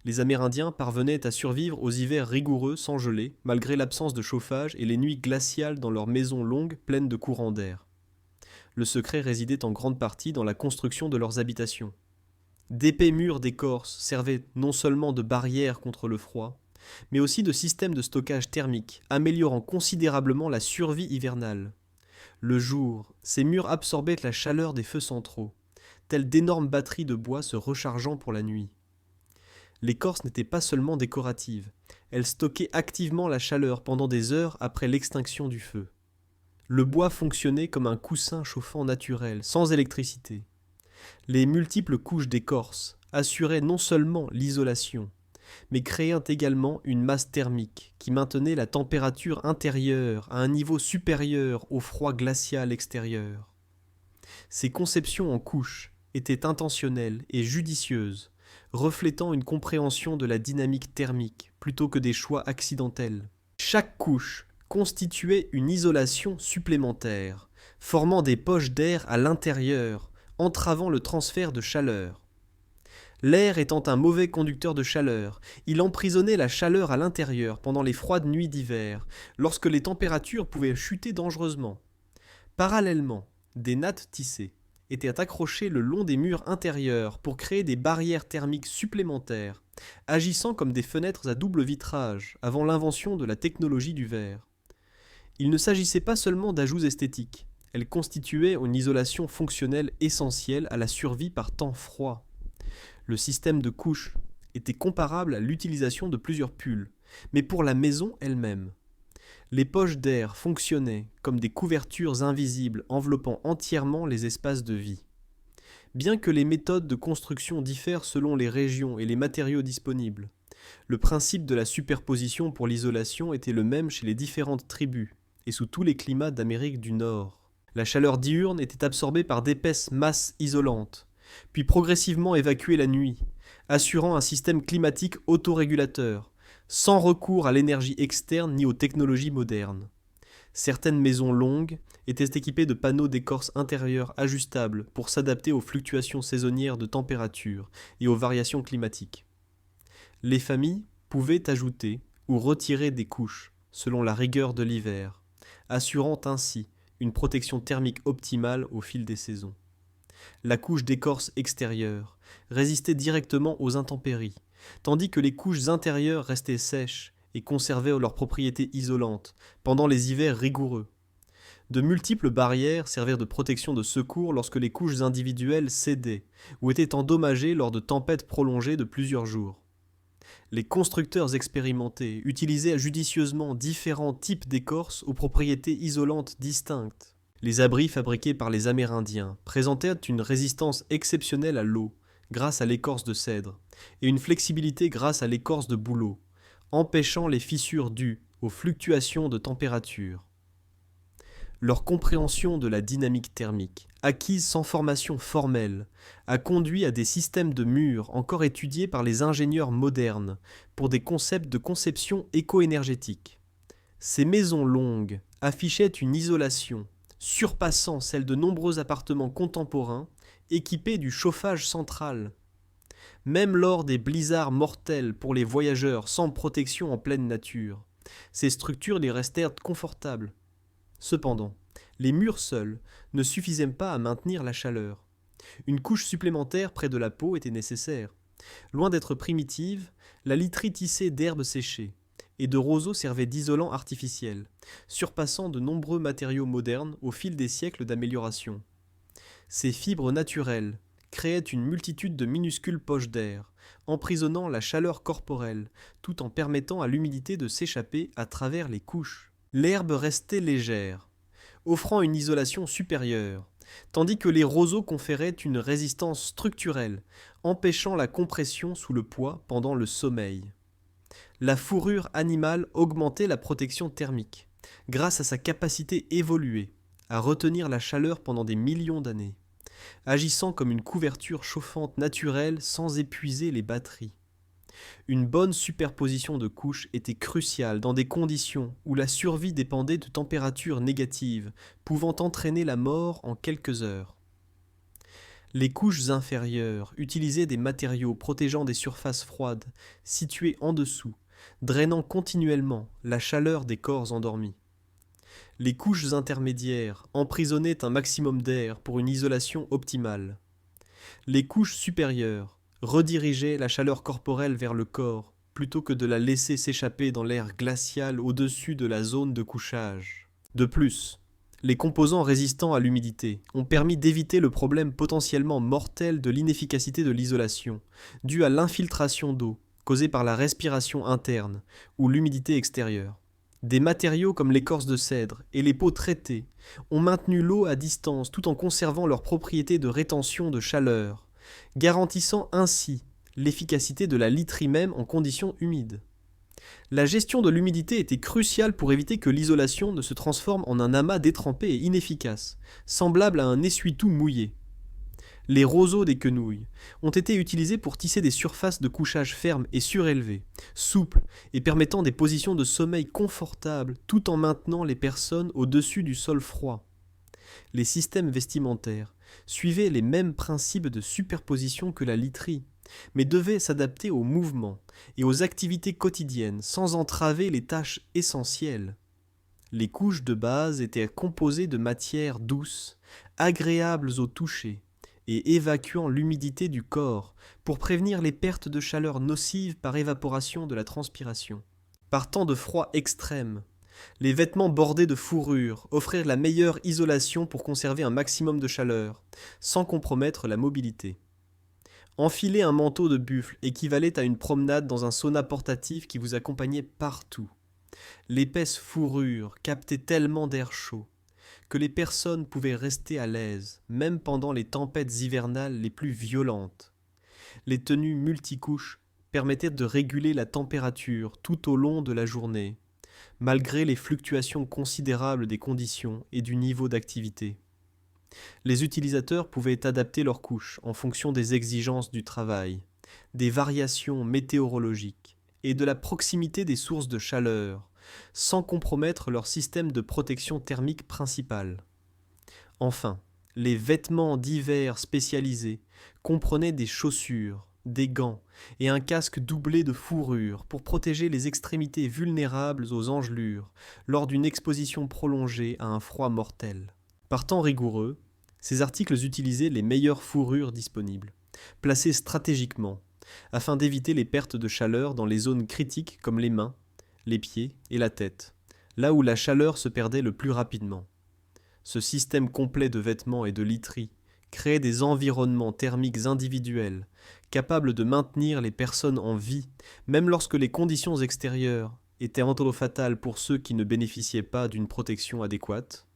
Les Amérindiens parvenaient à survivre aux hivers rigoureux sans gelée, malgré l'absence de chauffage et les nuits glaciales dans leurs maisons longues pleines de courants d'air. Le secret résidait en grande partie dans la construction de leurs habitations. D'épais murs d'écorce servaient non seulement de barrières contre le froid, mais aussi de systèmes de stockage thermique, améliorant considérablement la survie hivernale. Le jour, ces murs absorbaient la chaleur des feux centraux, telles d'énormes batteries de bois se rechargeant pour la nuit. L'écorce n'était pas seulement décorative, elle stockait activement la chaleur pendant des heures après l'extinction du feu. Le bois fonctionnait comme un coussin chauffant naturel, sans électricité. Les multiples couches d'écorce assuraient non seulement l'isolation, mais créant également une masse thermique qui maintenait la température intérieure à un niveau supérieur au froid glacial extérieur. Ces conceptions en couches étaient intentionnelles et judicieuses, reflétant une compréhension de la dynamique thermique plutôt que des choix accidentels. Chaque couche constituait une isolation supplémentaire, formant des poches d'air à l'intérieur, entravant le transfert de chaleur. L'air étant un mauvais conducteur de chaleur, il emprisonnait la chaleur à l'intérieur pendant les froides nuits d'hiver, lorsque les températures pouvaient chuter dangereusement. Parallèlement, des nattes tissées étaient accrochées le long des murs intérieurs pour créer des barrières thermiques supplémentaires, agissant comme des fenêtres à double vitrage avant l'invention de la technologie du verre. Il ne s'agissait pas seulement d'ajouts esthétiques, elles constituaient une isolation fonctionnelle essentielle à la survie par temps froid. Le système de couches était comparable à l'utilisation de plusieurs pulls, mais pour la maison elle-même. Les poches d'air fonctionnaient comme des couvertures invisibles enveloppant entièrement les espaces de vie. Bien que les méthodes de construction diffèrent selon les régions et les matériaux disponibles, le principe de la superposition pour l'isolation était le même chez les différentes tribus et sous tous les climats d'Amérique du Nord. La chaleur diurne était absorbée par d'épaisses masses isolantes, puis progressivement évacuée la nuit, assurant un système climatique autorégulateur, sans recours à l'énergie externe ni aux technologies modernes. Certaines maisons longues étaient équipées de panneaux d'écorce intérieure ajustables pour s'adapter aux fluctuations saisonnières de température et aux variations climatiques. Les familles pouvaient ajouter ou retirer des couches selon la rigueur de l'hiver, assurant ainsi une protection thermique optimale au fil des saisons. La couche d'écorce extérieure résistait directement aux intempéries, tandis que les couches intérieures restaient sèches et conservaient leurs propriétés isolantes pendant les hivers rigoureux. De multiples barrières servirent de protection de secours lorsque les couches individuelles cédaient ou étaient endommagées lors de tempêtes prolongées de plusieurs jours. Les constructeurs expérimentés utilisaient judicieusement différents types d'écorce aux propriétés isolantes distinctes. Les abris fabriqués par les Amérindiens présentaient une résistance exceptionnelle à l'eau, grâce à l'écorce de cèdre, et une flexibilité grâce à l'écorce de bouleau, empêchant les fissures dues aux fluctuations de température. Leur compréhension de la dynamique thermique, acquise sans formation formelle, a conduit à des systèmes de murs encore étudiés par les ingénieurs modernes pour des concepts de conception éco-énergétique. Ces maisons longues affichaient une isolation surpassant celle de nombreux appartements contemporains équipés du chauffage central. Même lors des blizzards mortels pour les voyageurs sans protection en pleine nature, ces structures les restèrent confortables. Cependant, les murs seuls ne suffisaient pas à maintenir la chaleur. Une couche supplémentaire près de la peau était nécessaire. Loin d'être primitive, la literie tissée d'herbes séchées et de roseaux servait d'isolant artificiel, surpassant de nombreux matériaux modernes au fil des siècles d'amélioration. Ces fibres naturelles créaient une multitude de minuscules poches d'air, emprisonnant la chaleur corporelle, tout en permettant à l'humidité de s'échapper à travers les couches. L'herbe restait légère, offrant une isolation supérieure, tandis que les roseaux conféraient une résistance structurelle, empêchant la compression sous le poids pendant le sommeil. La fourrure animale augmentait la protection thermique, grâce à sa capacité évoluée à retenir la chaleur pendant des millions d'années, agissant comme une couverture chauffante naturelle sans épuiser les batteries. Une bonne superposition de couches était cruciale dans des conditions où la survie dépendait de températures négatives, pouvant entraîner la mort en quelques heures. Les couches inférieures utilisaient des matériaux protégeant des surfaces froides, situées en dessous, drainant continuellement la chaleur des corps endormis. Les couches intermédiaires emprisonnaient un maximum d'air pour une isolation optimale. Les couches supérieures redirigeaient la chaleur corporelle vers le corps, plutôt que de la laisser s'échapper dans l'air glacial au-dessus de la zone de couchage. De plus, les composants résistants à l'humidité ont permis d'éviter le problème potentiellement mortel de l'inefficacité de l'isolation, dû à l'infiltration d'eau, causée par la respiration interne ou l'humidité extérieure. Des matériaux comme l'écorce de cèdre et les peaux traitées ont maintenu l'eau à distance tout en conservant leurs propriétés de rétention de chaleur, garantissant ainsi l'efficacité de la literie même en conditions humides. La gestion de l'humidité était cruciale pour éviter que l'isolation ne se transforme en un amas détrempé et inefficace, semblable à un essuie-tout mouillé. Les roseaux des quenouilles ont été utilisés pour tisser des surfaces de couchage fermes et surélevées, souples et permettant des positions de sommeil confortables tout en maintenant les personnes au-dessus du sol froid. Les systèmes vestimentaires suivaient les mêmes principes de superposition que la literie, mais devaient s'adapter aux mouvements et aux activités quotidiennes sans entraver les tâches essentielles. Les couches de base étaient composées de matières douces, agréables au toucher, et évacuant l'humidité du corps pour prévenir les pertes de chaleur nocives par évaporation de la transpiration. Par temps de froid extrême, les vêtements bordés de fourrure offrirent la meilleure isolation pour conserver un maximum de chaleur, sans compromettre la mobilité. Enfiler un manteau de buffle équivalait à une promenade dans un sauna portatif qui vous accompagnait partout. L'épaisse fourrure captait tellement d'air chaud que les personnes pouvaient rester à l'aise, même pendant les tempêtes hivernales les plus violentes. Les tenues multicouches permettaient de réguler la température tout au long de la journée, malgré les fluctuations considérables des conditions et du niveau d'activité. Les utilisateurs pouvaient adapter leurs couches en fonction des exigences du travail, des variations météorologiques et de la proximité des sources de chaleur, sans compromettre leur système de protection thermique principal. Enfin, les vêtements d'hiver spécialisés comprenaient des chaussures, des gants et un casque doublé de fourrure pour protéger les extrémités vulnérables aux engelures lors d'une exposition prolongée à un froid mortel. Par temps rigoureux, ces articles utilisaient les meilleures fourrures disponibles, placées stratégiquement, afin d'éviter les pertes de chaleur dans les zones critiques comme les mains, les pieds et la tête, là où la chaleur se perdait le plus rapidement. Ce système complet de vêtements et de literie créait des environnements thermiques individuels, capables de maintenir les personnes en vie, même lorsque les conditions extérieures étaient fatales pour ceux qui ne bénéficiaient pas d'une protection adéquate.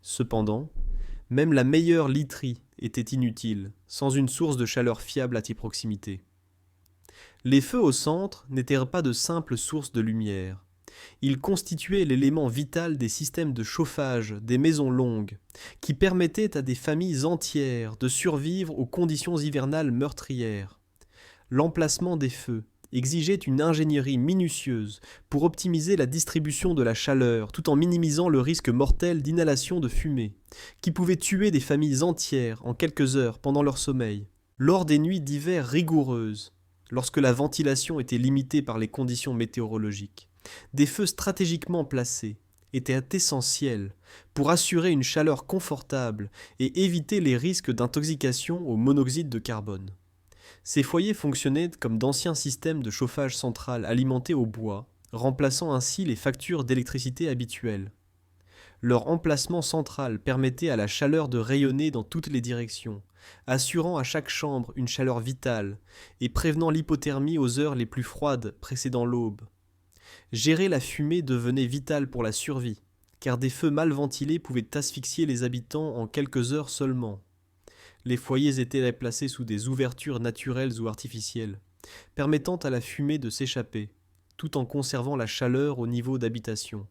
Cependant, même la meilleure literie était inutile, sans une source de chaleur fiable à proximité. Les feux au centre n'étaient pas de simples sources de lumière. Ils constituaient l'élément vital des systèmes de chauffage des maisons longues, qui permettaient à des familles entières de survivre aux conditions hivernales meurtrières. L'emplacement des feux exigeait une ingénierie minutieuse pour optimiser la distribution de la chaleur tout en minimisant le risque mortel d'inhalation de fumée, qui pouvait tuer des familles entières en quelques heures pendant leur sommeil. Lors des nuits d'hiver rigoureuses, lorsque la ventilation était limitée par les conditions météorologiques, des feux stratégiquement placés étaient essentiels pour assurer une chaleur confortable et éviter les risques d'intoxication au monoxyde de carbone. Ces foyers fonctionnaient comme d'anciens systèmes de chauffage central alimentés au bois, remplaçant ainsi les factures d'électricité habituelles. Leur emplacement central permettait à la chaleur de rayonner dans toutes les directions, assurant à chaque chambre une chaleur vitale et prévenant l'hypothermie aux heures les plus froides précédant l'aube. Gérer la fumée devenait vital pour la survie, car des feux mal ventilés pouvaient asphyxier les habitants en quelques heures seulement. Les foyers étaient placés sous des ouvertures naturelles ou artificielles, permettant à la fumée de s'échapper, tout en conservant la chaleur au niveau d'habitation,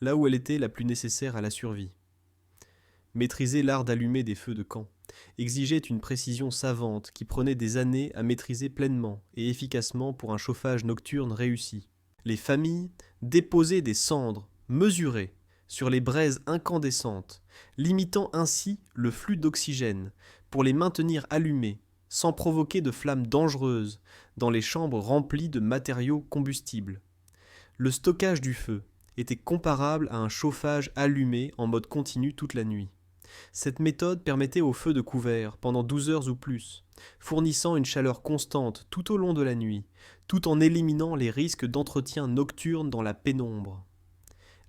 là où elle était la plus nécessaire à la survie. Maîtriser l'art d'allumer des feux de camp exigeait une précision savante qui prenait des années à maîtriser pleinement et efficacement pour un chauffage nocturne réussi. Les familles déposaient des cendres mesurées sur les braises incandescentes, limitant ainsi le flux d'oxygène pour les maintenir allumés, sans provoquer de flammes dangereuses, dans les chambres remplies de matériaux combustibles. Le stockage du feu était comparable à un chauffage allumé en mode continu toute la nuit. Cette méthode permettait au feu de couvert pendant 12 heures ou plus, fournissant une chaleur constante tout au long de la nuit, tout en éliminant les risques d'entretien nocturne dans la pénombre.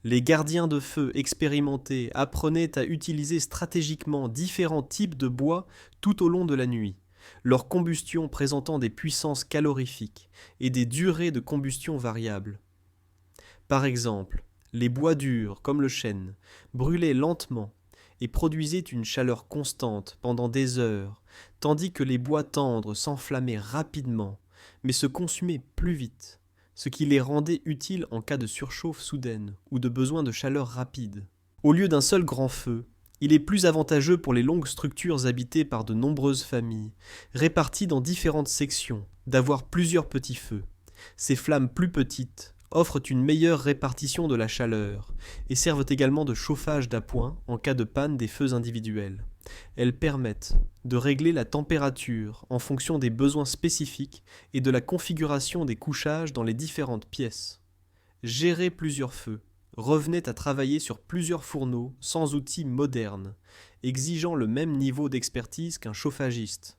Les gardiens de feu expérimentés apprenaient à utiliser stratégiquement différents types de bois tout au long de la nuit, leur combustion présentant des puissances calorifiques et des durées de combustion variables. Par exemple, les bois durs, comme le chêne, brûlaient lentement et produisaient une chaleur constante pendant des heures, tandis que les bois tendres s'enflammaient rapidement, mais se consumaient plus vite, ce qui les rendait utiles en cas de surchauffe soudaine ou de besoin de chaleur rapide. Au lieu d'un seul grand feu, il est plus avantageux pour les longues structures habitées par de nombreuses familles, réparties dans différentes sections, d'avoir plusieurs petits feux. Ces flammes plus petites offrent une meilleure répartition de la chaleur et servent également de chauffage d'appoint en cas de panne des feux individuels. Elles permettent de régler la température en fonction des besoins spécifiques et de la configuration des couchages dans les différentes pièces. Gérer plusieurs feux revenait à travailler sur plusieurs fourneaux sans outils modernes, exigeant le même niveau d'expertise qu'un chauffagiste.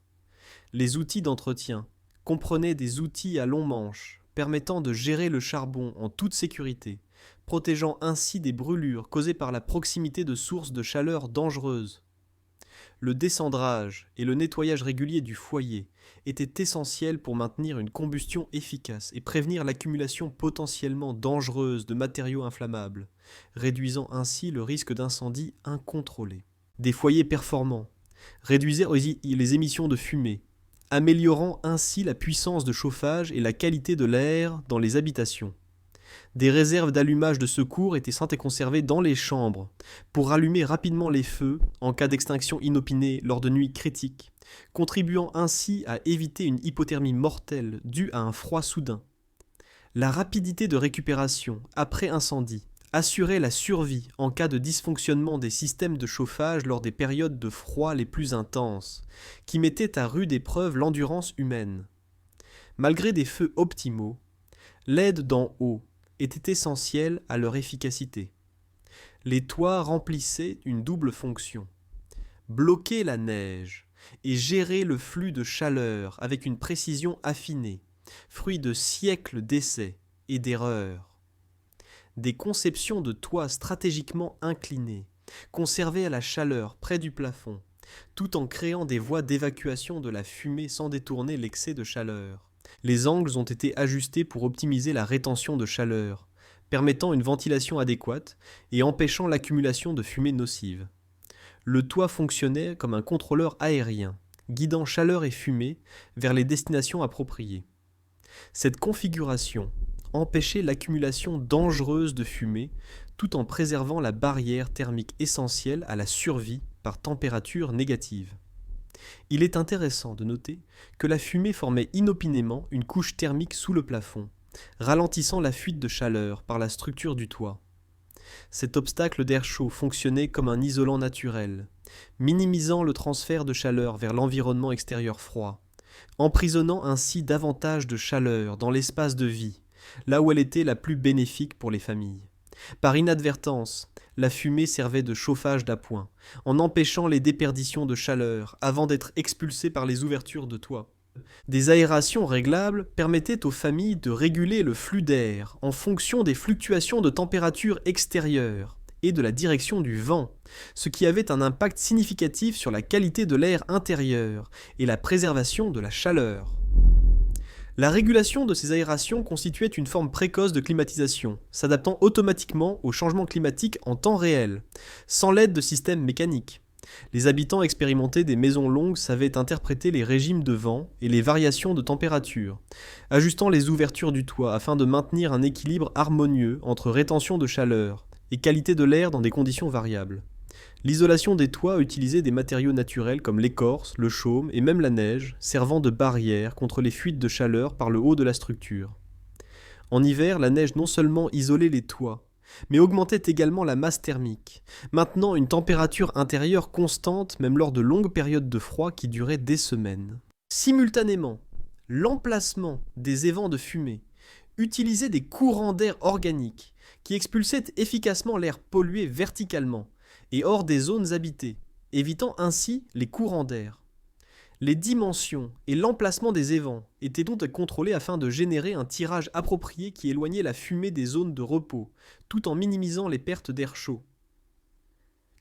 Les outils d'entretien comprenaient des outils à long manche permettant de gérer le charbon en toute sécurité, protégeant ainsi des brûlures causées par la proximité de sources de chaleur dangereuses. Le descendrage et le nettoyage régulier du foyer étaient essentiels pour maintenir une combustion efficace et prévenir l'accumulation potentiellement dangereuse de matériaux inflammables, réduisant ainsi le risque d'incendie incontrôlé. Des foyers performants réduisaient les émissions de fumée, améliorant ainsi la puissance de chauffage et la qualité de l'air dans les habitations. Des réserves d'allumage de secours étaient censées conservées dans les chambres pour rallumer rapidement les feux en cas d'extinction inopinée lors de nuits critiques, contribuant ainsi à éviter une hypothermie mortelle due à un froid soudain. La rapidité de récupération après incendie assurait la survie en cas de dysfonctionnement des systèmes de chauffage lors des périodes de froid les plus intenses, qui mettaient à rude épreuve l'endurance humaine. Malgré des feux optimaux, l'aide d'en haut était essentielle à leur efficacité. Les toits remplissaient une double fonction: bloquer la neige et gérer le flux de chaleur avec une précision affinée, fruit de siècles d'essais et d'erreurs. Des conceptions de toits stratégiquement inclinés conservaient la chaleur près du plafond, tout en créant des voies d'évacuation de la fumée sans détourner l'excès de chaleur. Les angles ont été ajustés pour optimiser la rétention de chaleur, permettant une ventilation adéquate et empêchant l'accumulation de fumée nocive. Le toit fonctionnait comme un contrôleur aérien, guidant chaleur et fumée vers les destinations appropriées. Cette configuration empêchait l'accumulation dangereuse de fumée tout en préservant la barrière thermique essentielle à la survie par température négative. Il est intéressant de noter que la fumée formait inopinément une couche thermique sous le plafond, ralentissant la fuite de chaleur par la structure du toit. Cet obstacle d'air chaud fonctionnait comme un isolant naturel, minimisant le transfert de chaleur vers l'environnement extérieur froid, emprisonnant ainsi davantage de chaleur dans l'espace de vie, là où elle était la plus bénéfique pour les familles. Par inadvertance, la fumée servait de chauffage d'appoint, en empêchant les déperditions de chaleur avant d'être expulsée par les ouvertures de toit. Des aérations réglables permettaient aux familles de réguler le flux d'air en fonction des fluctuations de température extérieure et de la direction du vent, ce qui avait un impact significatif sur la qualité de l'air intérieur et la préservation de la chaleur. La régulation de ces aérations constituait une forme précoce de climatisation, s'adaptant automatiquement aux changements climatiques en temps réel, sans l'aide de systèmes mécaniques. Les habitants expérimentés des maisons longues savaient interpréter les régimes de vent et les variations de température, ajustant les ouvertures du toit afin de maintenir un équilibre harmonieux entre rétention de chaleur et qualité de l'air dans des conditions variables. L'isolation des toits utilisait des matériaux naturels comme l'écorce, le chaume et même la neige, servant de barrière contre les fuites de chaleur par le haut de la structure. En hiver, la neige non seulement isolait les toits, mais augmentait également la masse thermique, maintenant une température intérieure constante même lors de longues périodes de froid qui duraient des semaines. Simultanément, l'emplacement des évents de fumée utilisait des courants d'air organiques qui expulsaient efficacement l'air pollué verticalement et hors des zones habitées, évitant ainsi les courants d'air. Les dimensions et l'emplacement des évents étaient donc contrôlés afin de générer un tirage approprié qui éloignait la fumée des zones de repos, tout en minimisant les pertes d'air chaud.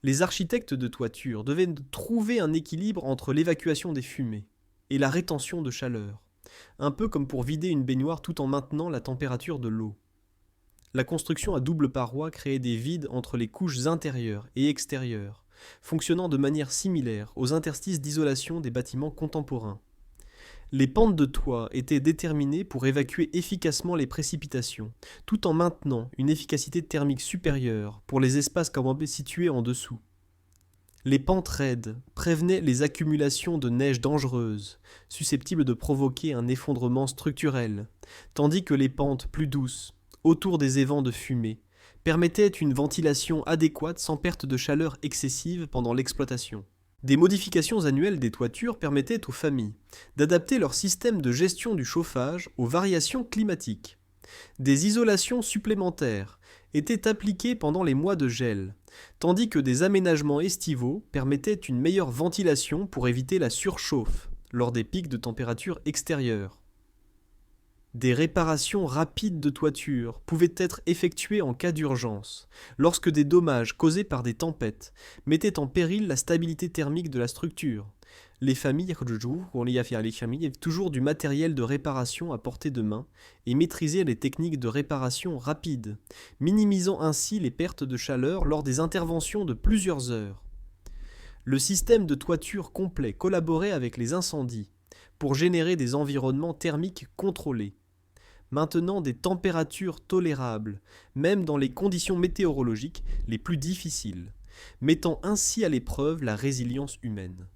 Les architectes de toiture devaient trouver un équilibre entre l'évacuation des fumées et la rétention de chaleur, un peu comme pour vider une baignoire tout en maintenant la température de l'eau. La construction à double paroi créait des vides entre les couches intérieures et extérieures, fonctionnant de manière similaire aux interstices d'isolation des bâtiments contemporains. Les pentes de toit étaient déterminées pour évacuer efficacement les précipitations, tout en maintenant une efficacité thermique supérieure pour les espaces situés en dessous. Les pentes raides prévenaient les accumulations de neige dangereuses, susceptibles de provoquer un effondrement structurel, tandis que les pentes plus douces, autour des évents de fumée, permettait une ventilation adéquate sans perte de chaleur excessive pendant l'exploitation. Des modifications annuelles des toitures permettaient aux familles d'adapter leur système de gestion du chauffage aux variations climatiques. Des isolations supplémentaires étaient appliquées pendant les mois de gel, tandis que des aménagements estivaux permettaient une meilleure ventilation pour éviter la surchauffe lors des pics de température extérieure. Des réparations rapides de toiture pouvaient être effectuées en cas d'urgence, lorsque des dommages causés par des tempêtes mettaient en péril la stabilité thermique de la structure. Les familles avaient toujours du matériel de réparation à portée de main et maîtrisaient les techniques de réparation rapide, minimisant ainsi les pertes de chaleur lors des interventions de plusieurs heures. Le système de toiture complet collaborait avec les incendies pour générer des environnements thermiques contrôlés, maintenant des températures tolérables, même dans les conditions météorologiques les plus difficiles, mettant ainsi à l'épreuve la résilience humaine.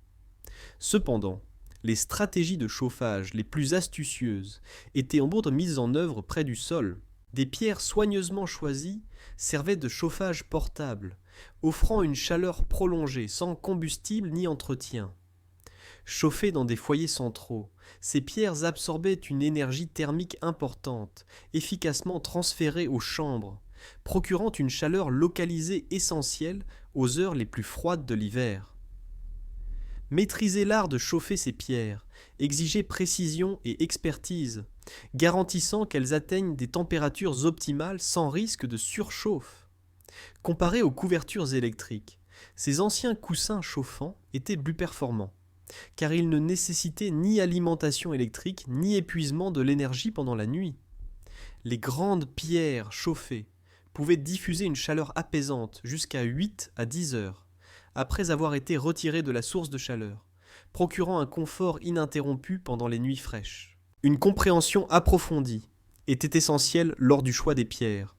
Cependant, les stratégies de chauffage les plus astucieuses étaient en outre mises en œuvre près du sol. Des pierres soigneusement choisies servaient de chauffage portable, offrant une chaleur prolongée sans combustible ni entretien. Chauffées dans des foyers centraux, ces pierres absorbaient une énergie thermique importante, efficacement transférée aux chambres, procurant une chaleur localisée essentielle aux heures les plus froides de l'hiver. Maîtriser l'art de chauffer ces pierres exigeait précision et expertise, garantissant qu'elles atteignent des températures optimales sans risque de surchauffe. Comparés aux couvertures électriques, ces anciens coussins chauffants étaient plus performants, car ils ne nécessitaient ni alimentation électrique ni épuisement de l'énergie pendant la nuit. Les grandes pierres chauffées pouvaient diffuser une chaleur apaisante jusqu'à 8 à 10 heures, après avoir été retirées de la source de chaleur, procurant un confort ininterrompu pendant les nuits fraîches. Une compréhension approfondie était essentielle lors du choix des pierres,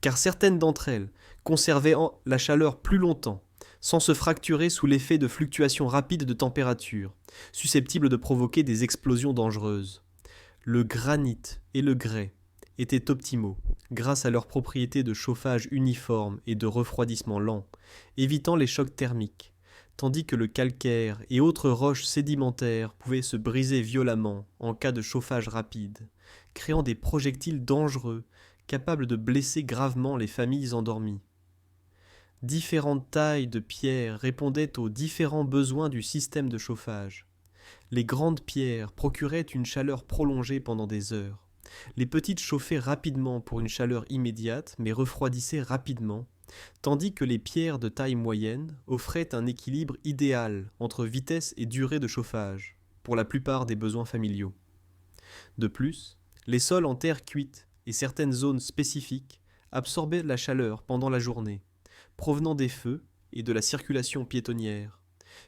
car certaines d'entre elles conservaient la chaleur plus longtemps, sans se fracturer sous l'effet de fluctuations rapides de température, susceptibles de provoquer des explosions dangereuses. Le granit et le grès étaient optimaux, grâce à leurs propriétés de chauffage uniforme et de refroidissement lent, évitant les chocs thermiques, tandis que le calcaire et autres roches sédimentaires pouvaient se briser violemment en cas de chauffage rapide, créant des projectiles dangereux capables de blesser gravement les familles endormies. Différentes tailles de pierres répondaient aux différents besoins du système de chauffage. Les grandes pierres procuraient une chaleur prolongée pendant des heures. Les petites chauffaient rapidement pour une chaleur immédiate, mais refroidissaient rapidement, tandis que les pierres de taille moyenne offraient un équilibre idéal entre vitesse et durée de chauffage, pour la plupart des besoins familiaux. De plus, les sols en terre cuite et certaines zones spécifiques absorbaient la chaleur pendant la journée, provenant des feux et de la circulation piétonnière,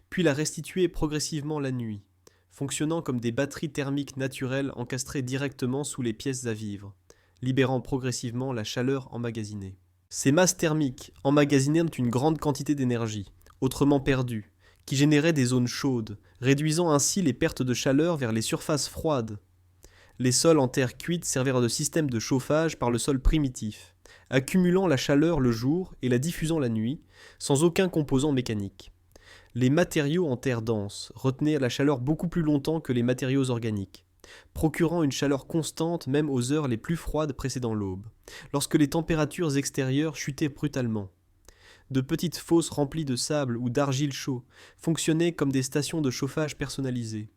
puis la restituaient progressivement la nuit, fonctionnant comme des batteries thermiques naturelles encastrées directement sous les pièces à vivre, libérant progressivement la chaleur emmagasinée. Ces masses thermiques emmagasinaient une grande quantité d'énergie, autrement perdue, qui générait des zones chaudes, réduisant ainsi les pertes de chaleur vers les surfaces froides. Les sols en terre cuite servirent de système de chauffage par le sol primitif, accumulant la chaleur le jour et la diffusant la nuit, sans aucun composant mécanique. Les matériaux en terre dense retenaient la chaleur beaucoup plus longtemps que les matériaux organiques, procurant une chaleur constante même aux heures les plus froides précédant l'aube, lorsque les températures extérieures chutaient brutalement. De petites fosses remplies de sable ou d'argile chaud fonctionnaient comme des stations de chauffage personnalisées,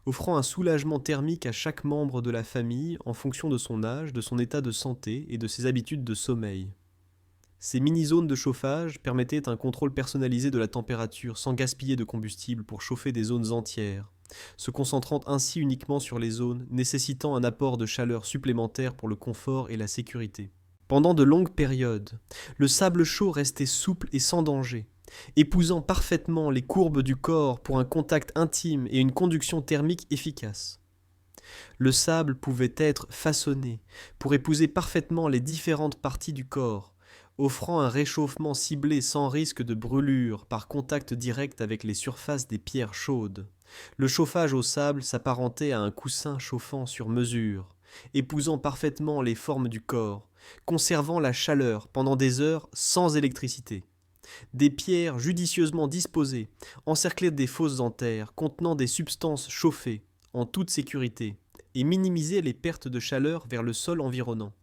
offrant un soulagement thermique à chaque membre de la famille en fonction de son âge, de son état de santé et de ses habitudes de sommeil. Ces mini-zones de chauffage permettaient un contrôle personnalisé de la température sans gaspiller de combustible pour chauffer des zones entières, se concentrant ainsi uniquement sur les zones nécessitant un apport de chaleur supplémentaire pour le confort et la sécurité. Pendant de longues périodes, le sable chaud restait souple et sans danger, épousant parfaitement les courbes du corps pour un contact intime et une conduction thermique efficace. Le sable pouvait être façonné pour épouser parfaitement les différentes parties du corps, offrant un réchauffement ciblé sans risque de brûlure par contact direct avec les surfaces des pierres chaudes. Le chauffage au sable s'apparentait à un coussin chauffant sur mesure, épousant parfaitement les formes du corps, conservant la chaleur pendant des heures sans électricité. Des pierres judicieusement disposées, encerclées des fosses en terre, contenant des substances chauffées, en toute sécurité, et minimisaient les pertes de chaleur vers le sol environnant,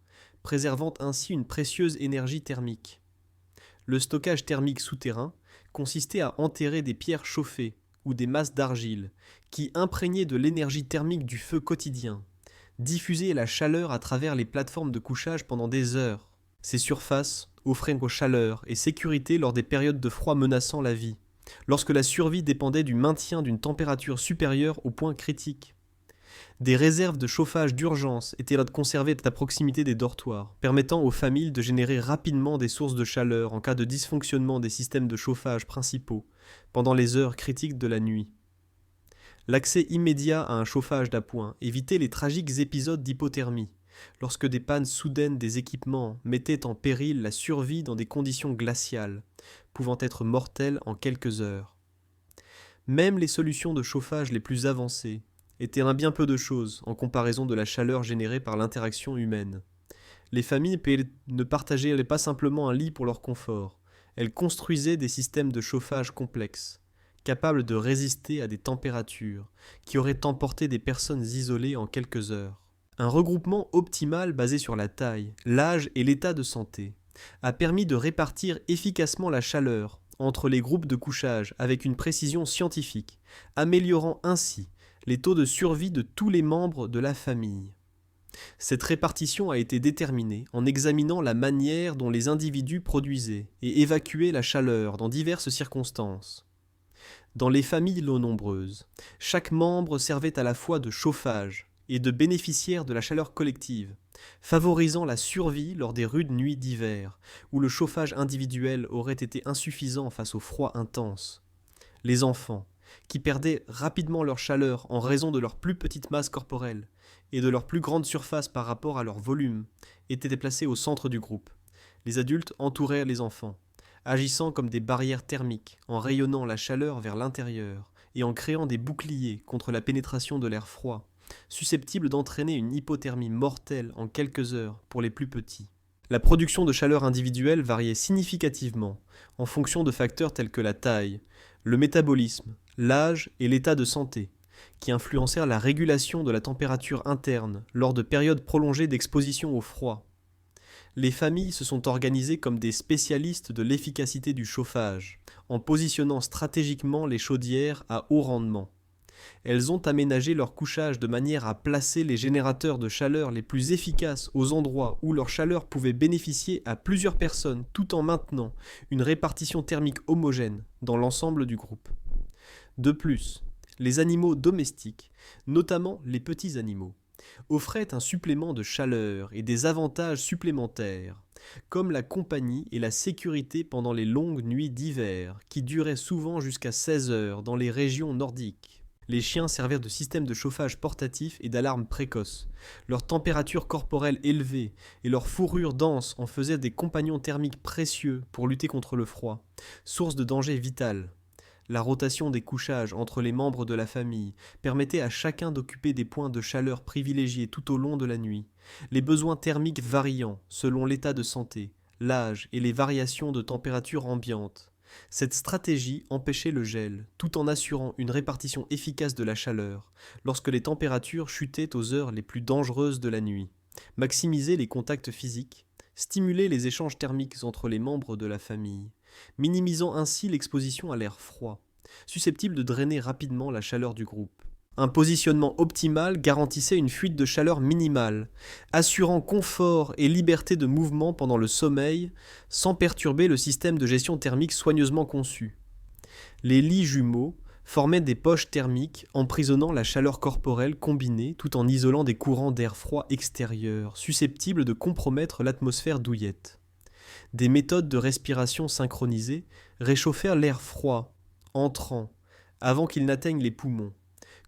préservant ainsi une précieuse énergie thermique. Le stockage thermique souterrain consistait à enterrer des pierres chauffées ou des masses d'argile qui, imprégnées de l'énergie thermique du feu quotidien, diffusaient la chaleur à travers les plateformes de couchage pendant des heures. Ces surfaces offraient chaleur et sécurité lors des périodes de froid menaçant la vie, lorsque la survie dépendait du maintien d'une température supérieure au point critique. Des réserves de chauffage d'urgence étaient conservées à proximité des dortoirs, permettant aux familles de générer rapidement des sources de chaleur en cas de dysfonctionnement des systèmes de chauffage principaux pendant les heures critiques de la nuit. L'accès immédiat à un chauffage d'appoint évitait les tragiques épisodes d'hypothermie, lorsque des pannes soudaines des équipements mettaient en péril la survie dans des conditions glaciales, pouvant être mortelles en quelques heures. Même les solutions de chauffage les plus avancées étaient un bien peu de choses en comparaison de la chaleur générée par l'interaction humaine. Les familles ne partageaient pas simplement un lit pour leur confort, elles construisaient des systèmes de chauffage complexes, capables de résister à des températures qui auraient emporté des personnes isolées en quelques heures. Un regroupement optimal basé sur la taille, l'âge et l'état de santé a permis de répartir efficacement la chaleur entre les groupes de couchage avec une précision scientifique, améliorant ainsi les taux de survie de tous les membres de la famille. Cette répartition a été déterminée en examinant la manière dont les individus produisaient et évacuaient la chaleur dans diverses circonstances. Dans les familles non nombreuses, chaque membre servait à la fois de chauffage et de bénéficiaire de la chaleur collective, favorisant la survie lors des rudes nuits d'hiver, où le chauffage individuel aurait été insuffisant face au froid intense. Les enfants, qui perdaient rapidement leur chaleur en raison de leur plus petite masse corporelle et de leur plus grande surface par rapport à leur volume, étaient déplacés au centre du groupe. Les adultes entouraient les enfants, agissant comme des barrières thermiques, en rayonnant la chaleur vers l'intérieur et en créant des boucliers contre la pénétration de l'air froid, susceptibles d'entraîner une hypothermie mortelle en quelques heures pour les plus petits. La production de chaleur individuelle variait significativement en fonction de facteurs tels que la taille, le métabolisme, l'âge et l'état de santé, qui influencèrent la régulation de la température interne lors de périodes prolongées d'exposition au froid. Les familles se sont organisées comme des spécialistes de l'efficacité du chauffage, en positionnant stratégiquement les chaudières à haut rendement. Elles ont aménagé leur couchage de manière à placer les générateurs de chaleur les plus efficaces aux endroits où leur chaleur pouvait bénéficier à plusieurs personnes tout en maintenant une répartition thermique homogène dans l'ensemble du groupe. De plus, les animaux domestiques, notamment les petits animaux, offraient un supplément de chaleur et des avantages supplémentaires, comme la compagnie et la sécurité pendant les longues nuits d'hiver, qui duraient souvent jusqu'à 16 heures dans les régions nordiques. Les chiens servirent de système de chauffage portatif et d'alarme précoce. Leur température corporelle élevée et leur fourrure dense en faisaient des compagnons thermiques précieux pour lutter contre le froid, source de danger vital. La rotation des couchages entre les membres de la famille permettait à chacun d'occuper des points de chaleur privilégiés tout au long de la nuit, les besoins thermiques variant selon l'état de santé, l'âge et les variations de température ambiante. Cette stratégie empêchait le gel, tout en assurant une répartition efficace de la chaleur, lorsque les températures chutaient aux heures les plus dangereuses de la nuit. Maximiser les contacts physiques, stimuler les échanges thermiques entre les membres de la famille, minimisant ainsi l'exposition à l'air froid, susceptible de drainer rapidement la chaleur du groupe. Un positionnement optimal garantissait une fuite de chaleur minimale, assurant confort et liberté de mouvement pendant le sommeil, sans perturber le système de gestion thermique soigneusement conçu. Les lits jumeaux formaient des poches thermiques emprisonnant la chaleur corporelle combinée tout en isolant des courants d'air froid extérieur, susceptibles de compromettre l'atmosphère douillette. Des méthodes de respiration synchronisées réchauffèrent l'air froid, entrant, avant qu'il n'atteigne les poumons,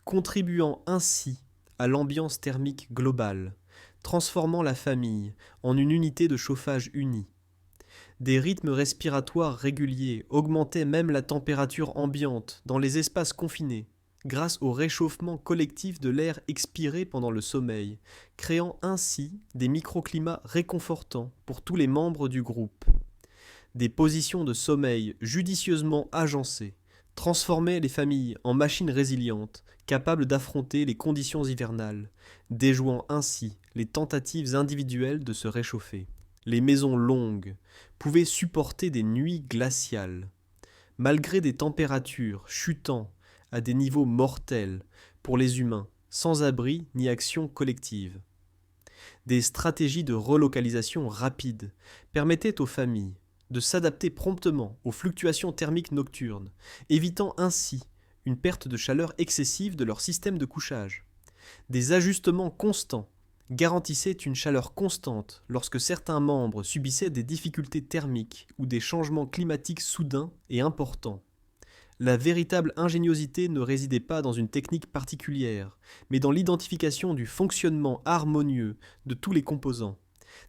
contribuant ainsi à l'ambiance thermique globale, transformant la famille en une unité de chauffage unie. Des rythmes respiratoires réguliers augmentaient même la température ambiante dans les espaces confinés, grâce au réchauffement collectif de l'air expiré pendant le sommeil, créant ainsi des microclimats réconfortants pour tous les membres du groupe. Des positions de sommeil judicieusement agencées transformaient les familles en machines résilientes, capables d'affronter les conditions hivernales, déjouant ainsi les tentatives individuelles de se réchauffer. Les maisons longues pouvaient supporter des nuits glaciales, malgré des températures chutant à des niveaux mortels pour les humains, sans abri ni action collective. Des stratégies de relocalisation rapides permettaient aux familles de s'adapter promptement aux fluctuations thermiques nocturnes, évitant ainsi une perte de chaleur excessive de leur système de couchage. Des ajustements constants garantissaient une chaleur constante lorsque certains membres subissaient des difficultés thermiques ou des changements climatiques soudains et importants. La véritable ingéniosité ne résidait pas dans une technique particulière, mais dans l'identification du fonctionnement harmonieux de tous les composants,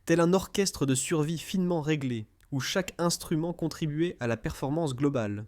tel un orchestre de survie finement réglé, où chaque instrument contribuait à la performance globale.